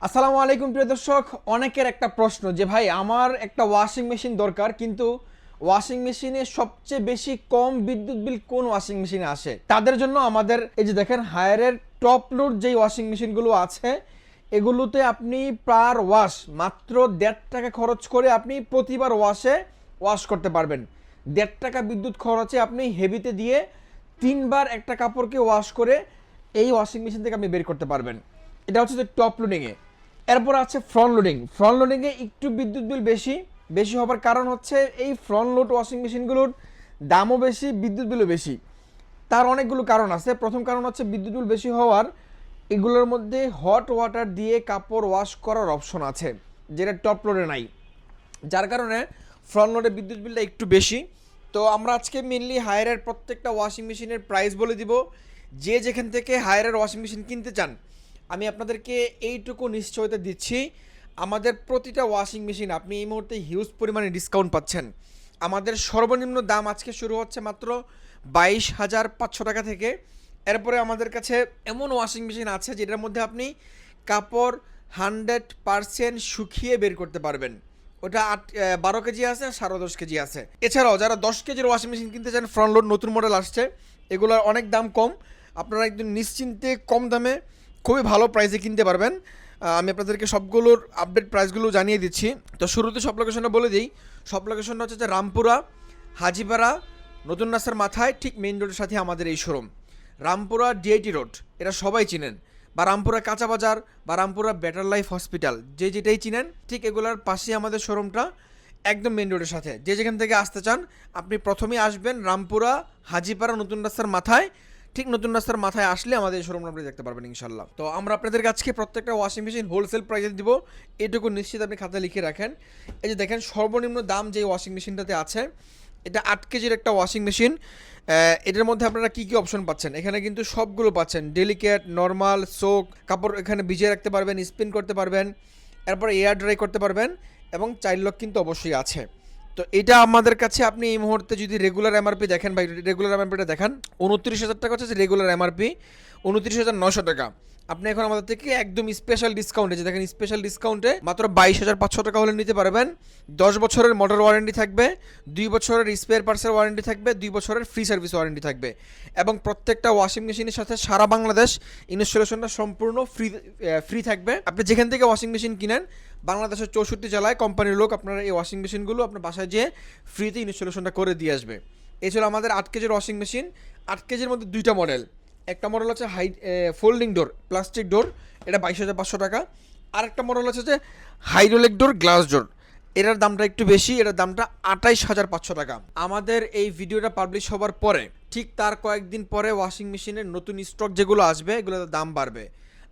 আসসালামু আলাইকুম প্রিয় দর্শক। অনেকের একটা প্রশ্ন যে ভাই আমার একটা ওয়াশিং মেশিন দরকার, কিন্তু ওয়াশিং মেশিনে সবচেয়ে বেশি কম বিদ্যুৎ বিল কোন ওয়াশিং মেশিনে আসে। তাদের জন্য আমাদের এই যে দেখেন হায়ারের টপ লোড যেই ওয়াশিং মেশিনগুলো আছে, এগুলোতে আপনি পার ওয়াশ মাত্র 1.5 টাকা খরচ করে আপনি প্রতিবার ওয়াশ করতে পারবেন। 1.5 টাকা বিদ্যুৎ খরচে আপনি হেভিতে দিয়ে 3বার একটা কাপড়কে ওয়াশ করে এই ওয়াশিং মেশিন থেকে আপনি বের করতে পারবেন। এটা হচ্ছে যে টপ লোডিংয়ে। এরপর আছে ফ্রন্ট লোডিং। ফ্রন্ট লোডিংয়ে একটু বিদ্যুৎ বিল বেশি বেশি হবার কারণ হচ্ছে এই ফ্রন্ট লোড ওয়াশিং মেশিনগুলোর দামও বেশি, বিদ্যুৎ বিলও বেশি। তার অনেকগুলো কারণ আছে। প্রথম কারণ হচ্ছে বিদ্যুৎ বিল বেশি হওয়ার এগুলোর মধ্যে হট ওয়াটার দিয়ে কাপড় ওয়াশ করার অপশন আছে, যেটা টপ লোডে নাই, যার কারণে ফ্রন্ট লোডে বিদ্যুৎ বিলটা একটু বেশি। তো আমরা আজকে মেনলি হায়ারের প্রত্যেকটা ওয়াশিং মেশিনের প্রাইস বলে দিব। যে যেখান থেকে হায়ারের ওয়াশিং মেশিন কিনতে চান, আমি আপনাদেরকে এইটুকু নিশ্চয়তা দিচ্ছি, আমাদের প্রতিটা ওয়াশিং মেশিন আপনি এই মুহূর্তে হিউজ পরিমাণে ডিসকাউন্ট পাচ্ছেন। আমাদের সর্বনিম্ন দাম আজকে শুরু হচ্ছে মাত্র 22,500 টাকা থেকে। এরপরে আমাদের কাছে এমন ওয়াশিং মেশিন আছে যেটার মধ্যে আপনি কাপড় 100% শুকিয়ে বের করতে পারবেন। ওটা 12 কেজি আছে, 10.5 কেজি আছে। এছাড়াও যারা 10 কেজির ওয়াশিং মেশিন কিনতে চান, ফ্রন্ট লোড নতুন মডেল আসছে, এগুলোর অনেক দাম কম, আপনারা একদম নিশ্চিন্তে কম দামে খুবই ভালো প্রাইসে কিনতে পারবেন। আমি আপনাদেরকে সবগুলোর আপডেট প্রাইসগুলো জানিয়ে দিচ্ছি। তো শুরুতে সব লোকেশনটা বলে দিই। সব লোকেশনটা হচ্ছে যে রামপুরা, হাজিপাড়া, নতুন রাস্তার মাথায় ঠিক মেইন রোডের সাথে আমাদের এই শোরুম। রামপুরা ডিআইটি রোড, এটা সবাই চিনেন, বা রামপুরা কাঁচা বাজার, বা রামপুরা বেটার লাইফ হসপিটাল, যে যেটাই চিনেন ঠিক এগুলোর পাশেই আমাদের শোরুমটা, একদম মেইন রোডের সাথে। যে যেখান থেকে আসতে চান আপনি প্রথমেই আসবেন রামপুরা হাজিপাড়া নতুন রাস্তার মাথায়। ঠিক নতুন রাস্তার মাথায় আসলে আমাদের এই শোরুমটা আপনি দেখতে পারবেন ইনশাল্লাহ। তো আমরা আপনাদের কাছে প্রত্যেকটা ওয়াশিং মেশিন হোলসেল প্রাইসে দিব, এটুকু নিশ্চিত আপনি খাতায় লিখে রাখেন। এই যে দেখেন সর্বনিম্ন দাম যে ওয়াশিং মেশিনটাতে আছে, এটা 8 কেজির একটা ওয়াশিং মেশিন। এটার মধ্যে আপনারা কী কী অপশন পাচ্ছেন, এখানে কিন্তু সবগুলো পাচ্ছেন। ডেলিকেট, নর্মাল, সোক, কাপড় এখানে ভিজিয়ে রাখতে পারবেন, স্পিন করতে পারবেন, এরপর এয়ার ড্রাই করতে পারবেন, এবং চাইল্ড লক কিন্তু অবশ্যই আছে। তো এটা আমাদের কাছে আপনি এই মুহূর্তে যদি রেগুলার এমআরপি দেখেন, ভাই রেগুলার এমআরপিটা দেখান, 29,000 টাকা হচ্ছে রেগুলার এমআরপি, 29,900 টাকা। আপনি এখন আমাদের থেকে একদম স্পেশাল ডিসকাউন্টে, যে দেখেন স্পেশাল ডিসকাউন্টে মাত্র 22,500 টাকা হলে নিতে পারবেন। 10 বছরের মোটর ওয়ারেন্টি থাকবে, 2 বছরের স্পেয়ার পার্টসের ওয়ারেন্টি থাকবে, 2 বছরের ফ্রি সার্ভিস ওয়ারেন্টি থাকবে, এবং প্রত্যেকটা ওয়াশিং মেশিনের সাথে সারা বাংলাদেশ ইনস্টলেশনটা সম্পূর্ণ ফ্রি থাকবে। আপনি যেখান থেকে ওয়াশিং মেশিন কিনেন, বাংলাদেশের 64 জেলায় কোম্পানির লোক আপনারা এই ওয়াশিং মেশিনগুলো আপনার বাসায় যেয়ে ফ্রিতে ইনস্টলেশনটা করে দিয়ে আসবে। এই ছিল আমাদের 8 কেজির ওয়াশিং মেশিন। 8 কেজির মধ্যে দুইটা মডেল। একটা মডেল হচ্ছে ফোল্ডিং ডোর, প্লাস্টিক ডোর, এটা 22,500 টাকা। আর একটা মডেল হচ্ছে যে হাইড্রোলিক ডোর, গ্লাস ডোর, এটার দামটা একটু বেশি, এটার দামটা 28,500 টাকা। আমাদের এই ভিডিওটা পাবলিশ হওয়ার পরে ঠিক তার কয়েকদিন পরে ওয়াশিং মেশিনের নতুন স্টক যেগুলো আসবে এগুলোতে দাম বাড়বে।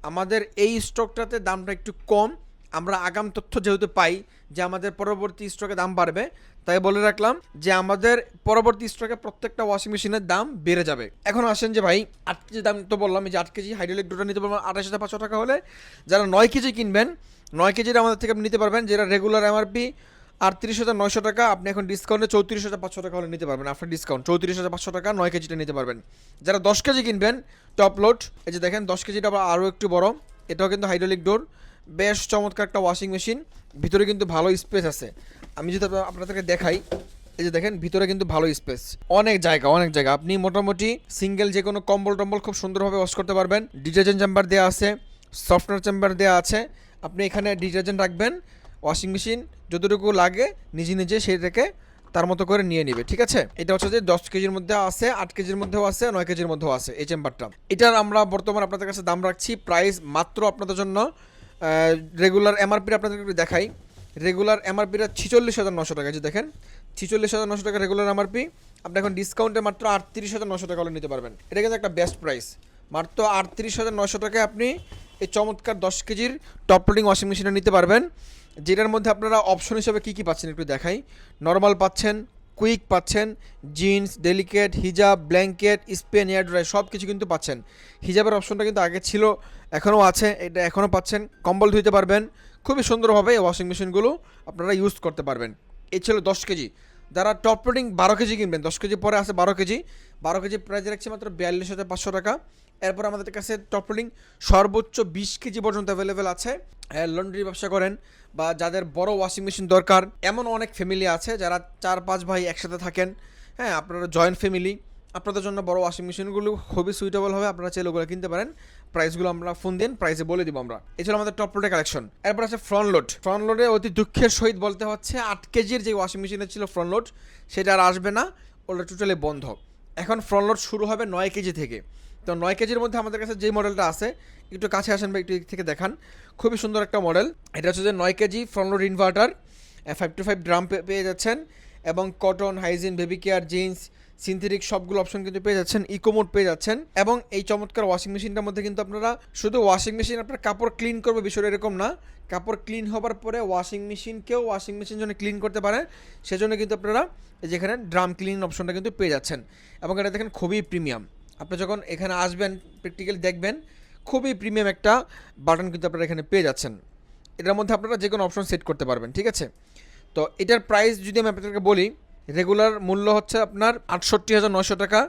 আমাদের এই স্টকটাতে দামটা একটু কম, আমরা আগাম তথ্য যেহেতু পাই যে আমাদের পরবর্তী স্টকে দাম বাড়বে, তাই বলে রাখলাম যে আমাদের পরবর্তী স্টকে প্রত্যেকটা ওয়াশিং মেশিনের দাম বেড়ে যাবে। এখন আসেন যে ভাই 8 কেজি দাম তো বললাম, যে 8 কেজি হাইড্রোলিক ডোটা নিতে পারবেন 28,500 টাকা হলে। যারা 9 কেজি কিনবেন, 9 কেজির আমাদের থেকে আপনি নিতে পারবেন, যেটা রেগুলার এমআরপি 38,900 টাকা, আপনি এখন ডিসকাউন্টে 34,500 টাকা হলে নিতে পারবেন। আফটার ডিসকাউন্ট 34,500 টাকা 9 কেজিটা নিতে পারবেন। যারা 10 কেজি কিনবেন টপ লোড, এই যে দেখেন 10 কেজিটা আবার আরও একটু বড়, এটাও কিন্তু হাইড্রোলিক ডোর, বেশ চমৎকার একটা ওয়াশিং মেশিন। ভিতরে কিন্তু ভালো স্পেস আছে, আমি যদি আপনাদেরকে দেখাই, এই যে দেখেন ভিতরে কিন্তু ভালো স্পেস, অনেক জায়গা। আপনি মোটামুটি সিঙ্গেল যে কোনো কম্বল টম্বল খুব সুন্দরভাবে ওয়াশ করতে পারবেন। ডিটারজেন্ট চেম্বার দেওয়া আছে, সফটওয়্যার চেম্বার দেওয়া আছে। আপনি এখানে ডিটারজেন্ট রাখবেন, ওয়াশিং মেশিন যতটুকু লাগে নিজে সেটাকে তার মতো করে নিয়ে নিবে, ঠিক আছে। এটা হচ্ছে যে 10 কেজির মধ্যে আছে, 8 কেজির মধ্যেও আছে, 9 কেজির মধ্যেও আছে এই চেম্বারটা। এটার আমরা বর্তমানে আপনাদের কাছে দাম রাখছি প্রাইস মাত্র আপনাদের জন্য রেগুলার এমআরপি আপনাদেরকে একটু দেখাই। রেগুলার এমআরপিটা 46,900 টাকা, যে দেখেন 46,900 টাকা রেগুলার এমআরপি। আপনি এখন ডিসকাউন্টে মাত্র 38,900 টাকা হলে নিতে পারবেন। এটা কিন্তু একটা বেস্ট প্রাইস, মাত্র 38,900 টাকায় আপনি এই চমৎকার 10 কেজির টপ লোডিং ওয়াশিং মেশিনটা নিতে পারবেন। যেটার মধ্যে আপনারা অপশন হিসেবে কী কী পাচ্ছেন একটু দেখাই। নর্মাল পাচ্ছেন, কুইক পাচ্ছেন, জিন্স, ডেলিকেট, হিজাব, ব্ল্যাঙ্কেট, স্পেন, এয়ার ড্রাই সব কিছু কিন্তু পাচ্ছেন। হিজাবের অপশনটা কিন্তু আগে ছিল, এখনও আছে, এটা এখনও পাচ্ছেন। কম্বল ধুইতে পারবেন খুবই সুন্দরভাবে, এই ওয়াশিং মেশিনগুলো আপনারা ইউজ করতে পারবেন। এই ছিল 10 কেজি। যারা টপ লোডিং 12 কেজি কিনবেন, 10 কেজি পরে আছে 12 কেজি, 12 কেজি প্রাইস রাখছে মাত্র 42,500 টাকা। এরপর আমাদের কাছে টপ লোডিং সর্বোচ্চ 20 কেজি পর্যন্ত অ্যাভেলেবেল আছে। লন্ড্রি ব্যবসা করেন বা যাদের বড় ওয়াশিং মেশিন দরকার, এমন অনেক ফ্যামিলি আছে যারা 4-5 ভাই একসাথে থাকেন, হ্যাঁ আপনারা জয়েন্ট ফ্যামিলি, আপনাদের জন্য বড় ওয়াশিং মেশিনগুলো খুবই সুইটেবল হবে, আপনারা চাইলে ওগুলো কিনতে পারেন। প্রাইসগুলো আমরা ফোন দিন, প্রাইসে বলে দিব আমরা। এই ছিল আমাদের টপ লোডের কালেকশন। এরপর আছে ফ্রন্ট লোড। ফ্রন্ট লোডে অতি দুঃখের সহিত বলতে হচ্ছে 8 কেজির যে ওয়াশিং মেশিনের ছিল ফ্রন্ট লোড, সেটা আর আসবে না, ওটা টোটালি বন্ধ। এখন ফ্রন্ট লোড শুরু হবে 9 কেজি থেকে। তো 9 কেজির মধ্যে আমাদের কাছে যে মডেলটা আছে, একটু কাছে আসেন বা একটু থেকে দেখান, খুবই সুন্দর একটা মডেল। এটা হচ্ছে যে 9 KG front load inverter, 5 drum পেয়ে যাচ্ছেন, এবং cotton, hygiene, baby care, jeans, synthetic সবগুলো অপশন কিন্তু পেয়ে যাচ্ছেন, ইকো মোড পেয়ে যাচ্ছেন। এবং এই চমৎকার ওয়াশিং মেশিনটার মধ্যে কিন্তু আপনারা শুধু ওয়াশিং মেশিন আপনার কাপড় ক্লিন করবে বিষয়টা এরকম না, কাপড় ক্লিন হবার পরে ওয়াশিং মেশিনকেও ওয়াশিং মেশিন জন্য ক্লিন করতে পারেন, সেজন্য কিন্তু আপনারা যেখানে ড্রাম ক্লিন অপশনটা কিন্তু পেয়ে যাচ্ছেন। এবং এটা দেখেন খুবই প্রিমিয়াম, আপনি যখন এখানে আসবেন প্র্যাকটিক্যালি দেখবেন খুবই প্রিমিয়াম একটা বাটন কিন্তু আপনারা এখানে পেয়ে যাচ্ছেন। এটার মধ্যে আপনারা যে কোনো অপশন সেট করতে পারবেন, ঠিক আছে। তো এটার প্রাইস যদি আমি আপনাদেরকে বলি, রেগুলার মূল্য হচ্ছে আপনার 68,900 টাকা।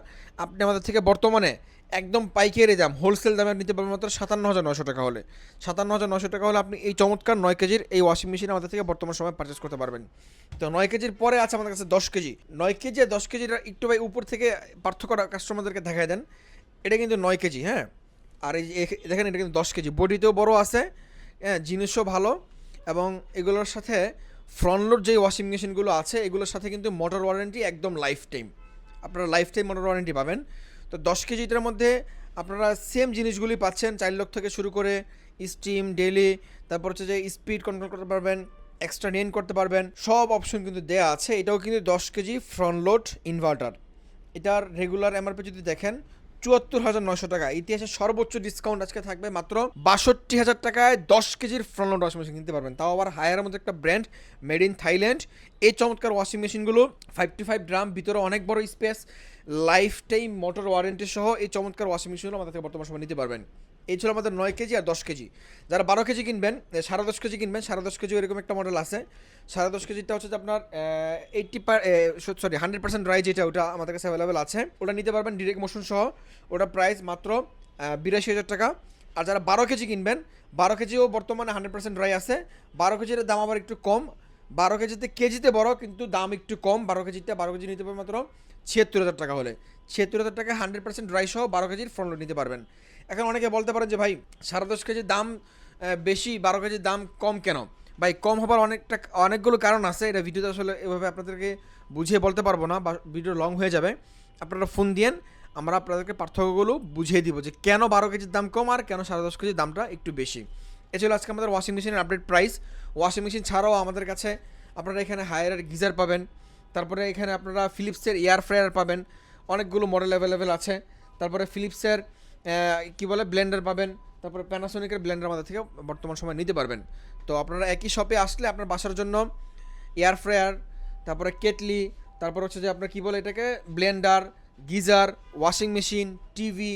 আপনি আমাদের থেকে বর্তমানে একদম পাইকারি দাম, হোলসেল দামে নিতে পারবেন মাত্র 57,900 টাকা হলে। 57,900 টাকা হলে আপনি এই চমৎকার 9 কেজির এই ওয়াশিং মেশিন আমাদের থেকে বর্তমান সময় পারচেস করতে পারবেন। তো 9 কেজির পরে আছে আমাদের কাছে 10 কেজি। 9 কেজি আর 10 কেজির একটু ভাই উপর থেকে পার্থক্যটা কাস্টমারদেরকে দেখায় দেন। এটা কিন্তু 9 কেজি, হ্যাঁ। আর এই দেখেন এটা কিন্তু 10 কেজি, বডিতেও বড় আছে, হ্যাঁ, জিনিসও ভালো। এবং এগুলোর সাথে ফ্রন্ট লোড যে ওয়াশিং মেশিনগুলো আছে এগুলোর সাথে কিন্তু মোটর ওয়ারেন্টি একদম লাইফ টাইম, আপনারা লাইফ টাইম মোটর ওয়ারেন্টি পাবেন। তো 10 কেজিটার মধ্যে আপনারা সেম জিনিসগুলি পাচ্ছেন, চাইল্ড লক থেকে শুরু করে স্টিম, ডেলি, তারপর হচ্ছে যে স্পিড কন্ট্রোল করতে পারবেন, এক্সট্রা নেন করতে পারবেন, সব অপশন কিন্তু দেয়া আছে। এটাও কিন্তু 10 কেজি ফ্রন্ট লোড ইনভার্টার। এটার রেগুলার এমআরপি যদি দেখেন 74,900 টাকা। ইতিহাসের সর্বোচ্চ ডিসকাউন্ট আজকে থাকবে মাত্র 62,000 টাকায় 10 কেজির ফ্রন্ট লোড ওয়াশিং মেশিন কিনতে পারবেন, তাও আবার হায়ারের মধ্যে একটা ব্র্যান্ড, মেড ইন থাইল্যান্ড। এই চমৎকার ওয়াশিং মেশিনগুলো 5 ড্রাম, ভিতরে অনেক বড় space, life time motor warranty সহ এই চমৎকার ওয়াশিং মেশিনগুলো আমাদের থেকে বর্তমান সময় নিতে পারবেন। এই ছিল আমাদের 9 কেজি আর 10 কেজি। যারা 12 কেজি কিনবেন, 10.5 কেজি কিনবেন, 10.5 কেজি এরকম একটা মডেল আছে। 10.5 কেজিটা হচ্ছে যে আপনার 100% ড্রাই, যেটা ওটা আমাদের কাছে অ্যাভেলেবেল আছে, ওটা নিতে পারবেন ডিরেক্ট মোশন সহ। ওটা প্রাইস মাত্র 82,000 টাকা। আর যারা 12 কেজি কিনবেন, 12 কেজিও বর্তমানে 100% ড্রাই আছে। 12 কেজির দাম আবার একটু কম, 12 কেজিতে বড় কিন্তু দাম একটু কম। 12 কেজি নিতে পারবেন মাত্র 76,000 টাকা হলে। 76,000 টাকা 100% ড্রাই সহ 12 কেজির ফ্রন্ট লোড নিতে পারবেন। এখন অনেকে বলতে পারেন যে ভাই 10.5 কেজির দাম বেশি, 12 কেজির দাম কম কেন? ভাই কম হবার অনেকগুলো কারণ আছে, এটা ভিডিওতে আসলে এভাবে আপনাদেরকে বুঝিয়ে বলতে পারবো না, বা ভিডিও লং হয়ে যাবে। আপনারা ফোন দিয়েন, আমরা আপনাদেরকে পার্থক্যগুলো বুঝিয়ে দিব যে কেন 12 কেজির দাম কম আর কেন 10.5 কেজির দামটা একটু বেশি। এ ছিল আজকে আমাদের ওয়াশিং মেশিনের আপডেট প্রাইস। ওয়াশিং মেশিন ছাড়াও আমাদের কাছে আপনারা এখানে হায়ারের গিজার পাবেন, তারপরে এখানে আপনারা ফিলিপসের এয়ার ফ্রায়ার পাবেন, অনেকগুলো মডেল অ্যাভেলেবেল আছে। তারপরে ফিলিপসের ব্লেন্ডার পাবেন, তারপরে প্যানাসোনিকের ব্লেন্ডার আমাদের থেকে বর্তমান সময় নিতে পারবেন। তো আপনারা একই শপে আসলে আপনার বাসার জন্য এয়ার ফ্রায়ার, তারপরে কেটলি, তারপর হচ্ছে যে আপনার এটাকে Blender, geyser, washing machine, TV,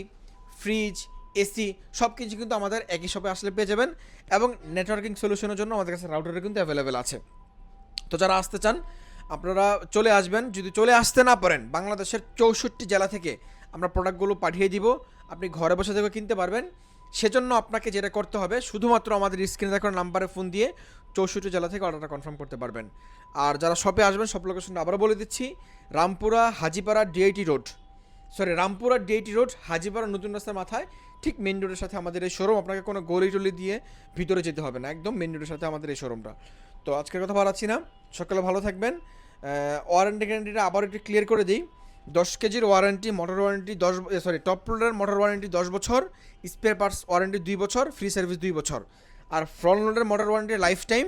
fridge, AC সব কিছু কিন্তু আমাদের একই শপে আসলে পেয়ে যাবেন। এবং নেটওয়ার্কিং সলিউশনের জন্য আমাদের কাছে রাউটারও কিন্তু অ্যাভেলেবেল আছে। তো যারা আসতে চান আপনারা চলে আসবেন। যদি চলে আসতে না পারেন, বাংলাদেশের 64 জেলা থেকে আমরা প্রোডাক্টগুলো পাঠিয়ে দিব, আপনি ঘরে বসে থেকে কিনতে পারবেন। সেজন্য আপনাকে যেটা করতে হবে, শুধুমাত্র আমাদের স্ক্রিনে দেখার নাম্বারে ফোন দিয়ে 64 জেলা থেকে অর্ডারটা কনফার্ম করতে পারবেন। আর যারা শপে আসবেন, সব লোকেশনটা আবারও বলে দিচ্ছি, রামপুরা ডিআইটি রোড, হাজিপাড়া নতুন রাস্তার মাথায়, ঠিক মেন রোডের সাথে আমাদের এই শোরুম। আপনাকে কোনো গলি টলি দিয়ে ভিতরে যেতে হবে না, একদম মেন রোডের সাথে আমাদের এই শোরুমটা। তো আজকের কথা বাড়াচ্ছি না, সকালে ভালো থাকবেন। ওয়ারেন্টি গ্যারান্টিটা আবার একটু ক্লিয়ার করে দিই। 10 কেজির ওয়ারেন্টি, মোটর ওয়ারেন্টি টপ লোডের মোটর ওয়ারেন্টি 10 বছর, স্পেয়ার পার্টস ওয়ারেন্টি 2 বছর, ফ্রি সার্ভিস 2 বছর। আর ফ্রন্ট লোডের motor warranty life time,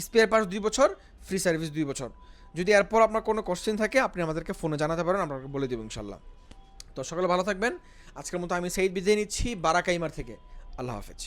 spare parts 2 বছর, ফ্রি সার্ভিস 2 বছর। যদি এরপর আপনার কোনো কোশ্চেন থাকে আপনি আমাদেরকে ফোনে জানাতে পারেন, আমরা বলে দেবো ইনশাল্লাহ। তো সকালে ভালো থাকবেন। আজকের মতো আমি সাইদ বিদায় নিচ্ছি বারাকাইমার থেকে। আল্লাহ হাফেজ।